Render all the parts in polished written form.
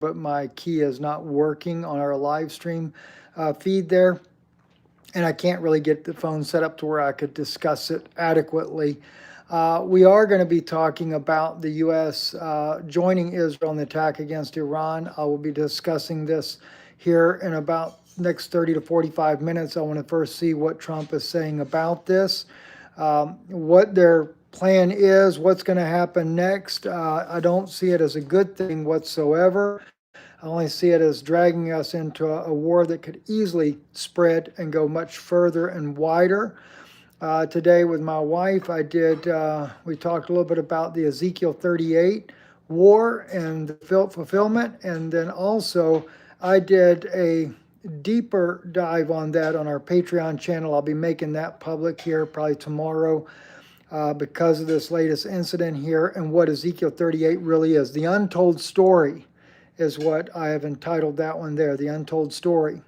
but my key is not working on our live stream feed there. And I can't really get the phone set up to where I could discuss it adequately. We are going to be talking about the U.S. Joining Israel in the attack against Iran. I will be discussing this here in about next 30 to 45 minutes. I want to first see what Trump is saying about this, what their plan is, what's going to happen next. I don't see it as a good thing whatsoever. I only see it as dragging us into a war that could easily spread and go much further and wider. Today with my wife, we talked a little bit about the Ezekiel 38 war and the fulfillment. And then also I did a deeper dive on that on our Patreon channel. I'll be making that public here probably tomorrow because of this latest incident here and what Ezekiel 38 really is. The untold story is what I have entitled that one there, The Untold Story.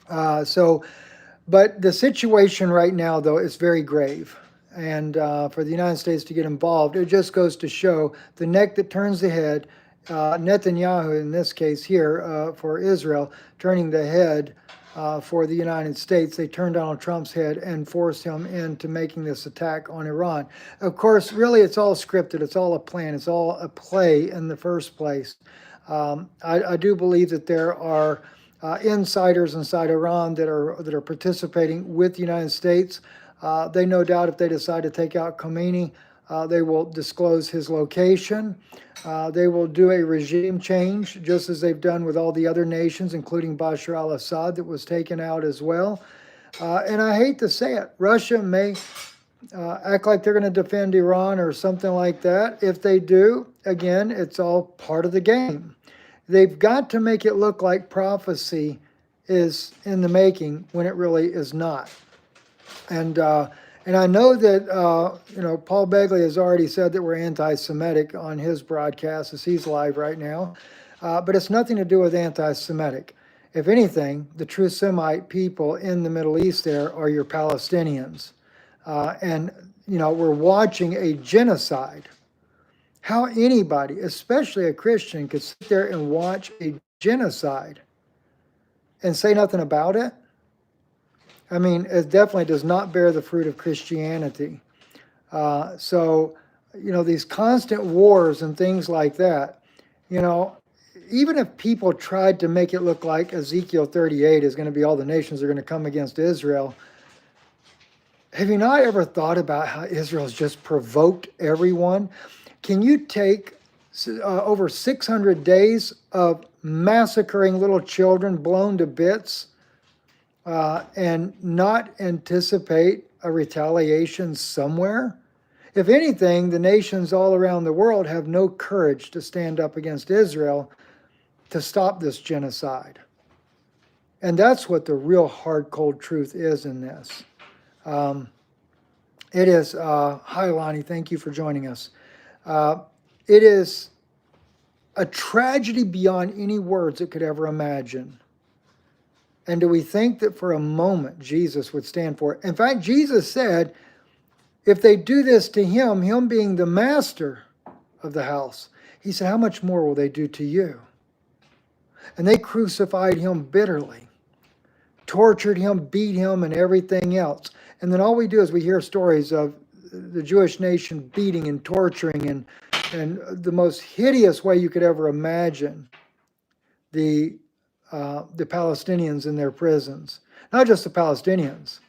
But the situation right now, though, is very grave. And for the United States to get involved, it just goes to show the neck that turns the head, Netanyahu in this case here for Israel, turning the head for the United States. They turned Donald Trump's head and forced him into making this attack on Iran. Of course, really, it's all scripted. It's all a plan. It's all a play in the first place. I do believe that there are insiders inside Iran that are participating with the United States. They no doubt if they decide to take out Khomeini, they will disclose his location. They will do a regime change, just as they've done with all the other nations, including Bashar al-Assad that was taken out as well. And I hate to say it, Russia may act like they're going to defend Iran or something like that. If they do, again, it's all part of the game. They've got to make it look like prophecy is in the making when it really is not. And I know that Paul Begley has already said that we're anti-Semitic on his broadcast as he's live right now, but it's nothing to do with anti-Semitic. If anything, the true Semite people in the Middle East there are your Palestinians. And we're watching a genocide. How anybody, especially a Christian, could sit there and watch a genocide and say nothing about it? I mean, it definitely does not bear the fruit of Christianity. These constant wars and things like that, even if people tried to make it look like Ezekiel 38 is going to be all the nations are going to come against Israel, have you not ever thought about how Israel's just provoked everyone? Can you take over 600 days of massacring little children blown to bits and not anticipate a retaliation somewhere? If anything, the nations all around the world have no courage to stand up against Israel to stop this genocide. And that's what the real hard, cold truth is in this. It is, hi Lonnie, thank you for joining us. It is a tragedy beyond any words it could ever imagine. And do we think that for a moment Jesus would stand for it? In fact, Jesus said, if they do this to him being the master of the house, he said, how much more will they do to you? And they crucified him bitterly, tortured him, beat him, and everything else. And then all we do is we hear stories of the Jewish nation beating and torturing and the most hideous way you could ever imagine the Palestinians in their prisons. Not just the Palestinians.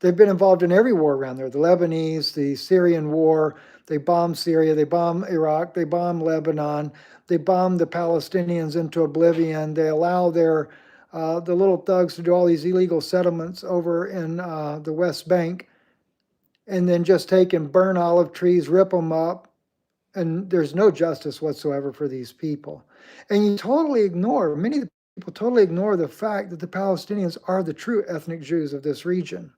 They've been involved in every war around there. The Lebanese, the Syrian war, they bombed Syria, they bombed Iraq, they bombed Lebanon, they bombed the Palestinians into oblivion. They allow the little thugs to do all these illegal settlements over in the West Bank and then just take and burn olive trees, rip them up, and there's no justice whatsoever for these people. And you totally ignore, many people totally ignore the fact that the Palestinians are the true ethnic Jews of this region.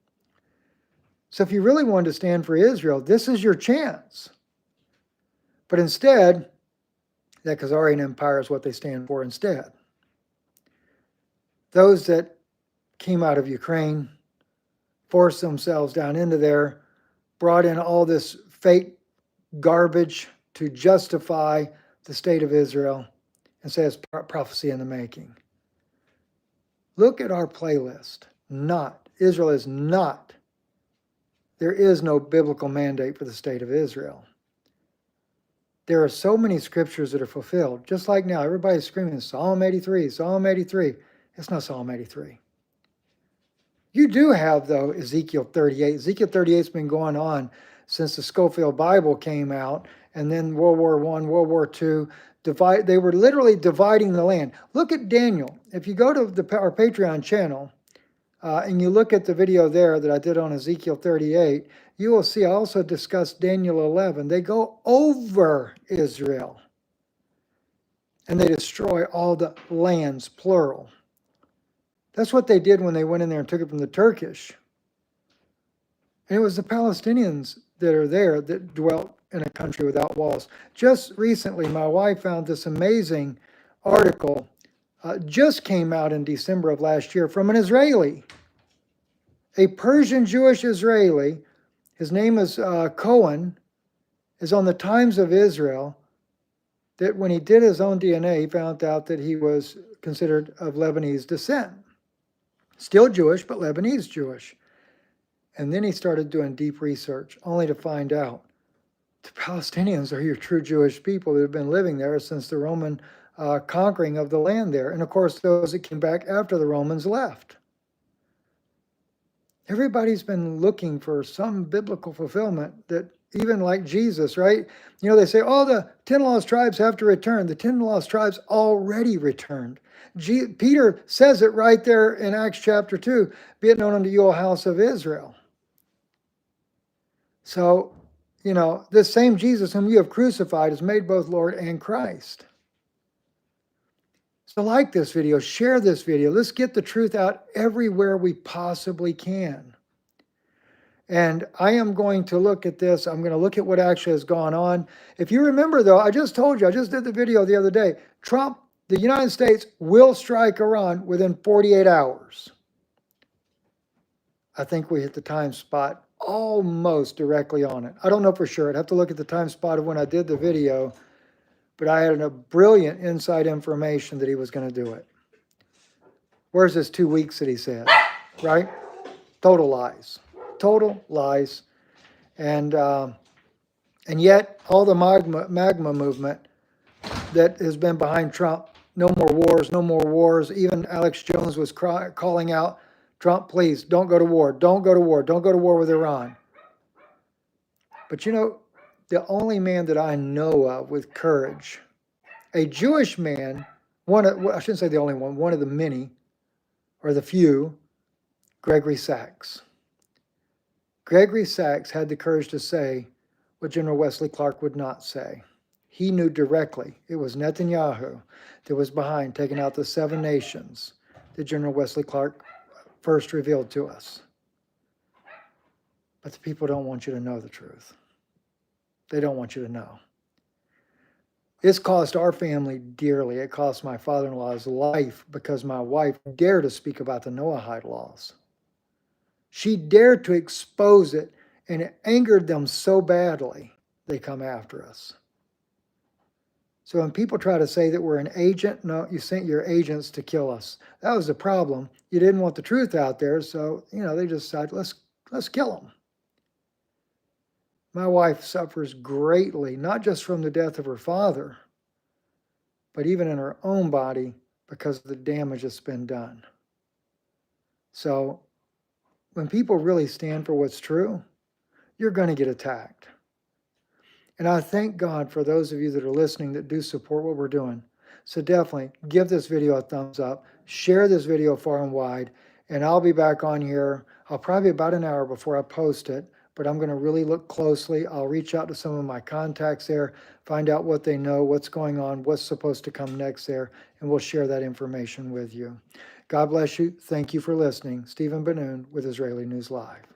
So if you really wanted to stand for Israel, this is your chance. But instead, the Khazarian Empire is what they stand for instead. Those that came out of Ukraine, forced themselves down into there, brought in all this fake garbage to justify the state of Israel. and say it's prophecy in the making. Look at our playlist. Israel is not. There is no biblical mandate for the state of Israel. There are so many scriptures that are fulfilled. Just like now, everybody's screaming, Psalm 83, Psalm 83. It's not Psalm 83. You do have, though, Ezekiel 38. Ezekiel 38 has been going on since the Schofield Bible came out, and then World War I, World War II. They were literally dividing the land. Look at Daniel. If you go to our Patreon channel, and you look at the video there that I did on Ezekiel 38, you will see I also discussed Daniel 11. They go over Israel, and they destroy all the lands, plural. That's what they did when they went in there and took it from the Turkish. And it was the Palestinians that are there that dwelt in a country without walls. Just recently, my wife found this amazing article, just came out in December of last year, from an Israeli, a Persian Jewish Israeli. His name is Cohen, is on the Times of Israel, that when he did his own DNA, he found out that he was considered of Lebanese descent. Still Jewish, but Lebanese Jewish. And then he started doing deep research, only to find out the Palestinians are your true Jewish people that have been living there since the Roman conquering of the land there. And of course, those that came back after the Romans left. Everybody's been looking for some biblical fulfillment that, even like Jesus, right? You know, they say, oh, the 10 lost tribes have to return. The 10 lost tribes already returned. Peter says it right there in Acts chapter 2, be it known unto you, O house of Israel. So, you know, this same Jesus whom you have crucified is made both Lord and Christ. So like this video, share this video. Let's get the truth out everywhere we possibly can. And I am going to look at this. I'm going to look at what actually has gone on. If you remember, though, I just told you, I just did the video the other day. Trump, the United States, will strike Iran within 48 hours. I think we hit the time spot almost directly on it. I don't know for sure. I'd have to look at the time spot of when I did the video. But I had a brilliant inside information that he was going to do it. Where's this 2 weeks that he said, right? Total lies. Total lies. And yet, all the magma movement that has been behind Trump, no more wars, no more wars. Even Alex Jones was calling out, Trump, please, don't go to war. Don't go to war. Don't go to war with Iran. But you know, the only man that I know of with courage, a Jewish man, I shouldn't say the only one of the many, or the few, Gregory Sachs. Gregory Sachs had the courage to say what General Wesley Clark would not say. He knew directly it was Netanyahu that was behind taking out the 7 nations that General Wesley Clark first revealed to us. But the people don't want you to know the truth. They don't want you to know. It's cost our family dearly. It cost my father-in-law's life because my wife dared to speak about the Noahide laws. She dared to expose it, and it angered them so badly, they come after us. So when people try to say that we're an agent, no, you sent your agents to kill us. That was the problem. You didn't want the truth out there, so, you know, they just decided, let's kill them. My wife suffers greatly, not just from the death of her father, but even in her own body because of the damage that's been done. So when people really stand for what's true, you're going to get attacked. And I thank God for those of you that are listening that do support what we're doing. So definitely give this video a thumbs up, share this video far and wide, and I'll be back on here. I'll probably about an hour before I post it, but I'm going to really look closely. I'll reach out to some of my contacts there, find out what they know, what's going on, what's supposed to come next there, and we'll share that information with you. God bless you. Thank you for listening. Stephen Ben-Nun with Israeli News Live.